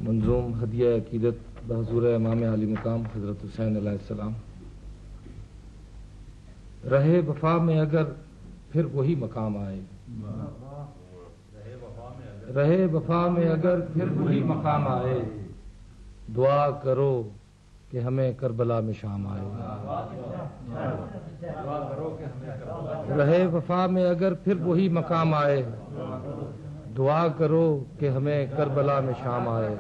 منظوم ہدیہ عقیدت بحضور امام علی مقام حضرت حسین علیہ السلام۔ رہے وفا میں اگر پھر وہی مقام آئے، رہے وفا میں اگر پھر وہی مقام آئے، دعا کرو کہ ہمیں کربلا میں شام آئے۔ رہے وفا میں اگر پھر وہی مقام آئے، دعا کرو کہ ہمیں کربلا میں شام آئے۔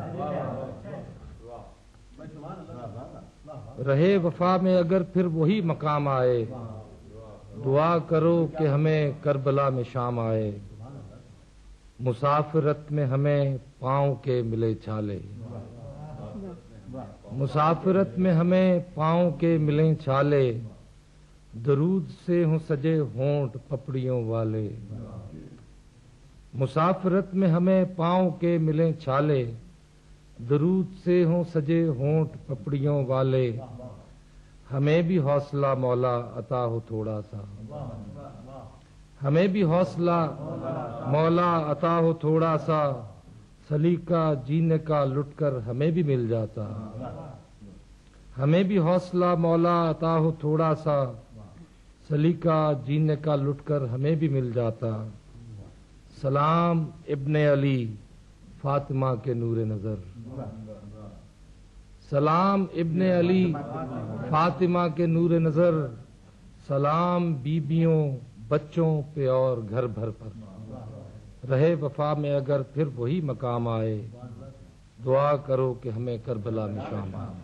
رہے وفا میں اگر پھر وہی مقام آئے، دعا کرو کہ ہمیں کربلا میں شام آئے۔ مسافرت میں ہمیں پاؤں کے ملے چھالے، مسافرت میں ہمیں پاؤں کے ملیں چھالے، درود سے ہوں سجے ہونٹ پپڑیوں والے۔ مسافرت میں ہمیں پاؤں کے ملیں چھالے، درود سے ہوں سجے ہونٹ پپڑیوں والے۔ ہمیں بھی حوصلہ مولا عطا ہو تھوڑا سا، ہمیں بھی حوصلہ مولا عطا ہو تھوڑا سا، سلیقہ جینے کا لٹ کر ہمیں بھی مل جاتا۔ ہمیں بھی حوصلہ مولا عطا ہو تھوڑا سا، سلیقہ جینے کا لٹ کر ہمیں بھی مل جاتا۔ سلام ابن علی فاطمہ کے نور نظر، سلام ابن علی فاطمہ کے نور نظر، سلام بیبیوں بچوں پہ اور گھر بھر پر۔ رہے وفا میں اگر پھر وہی مقام آئے، دعا کرو کہ ہمیں کربلا میں شام آئے۔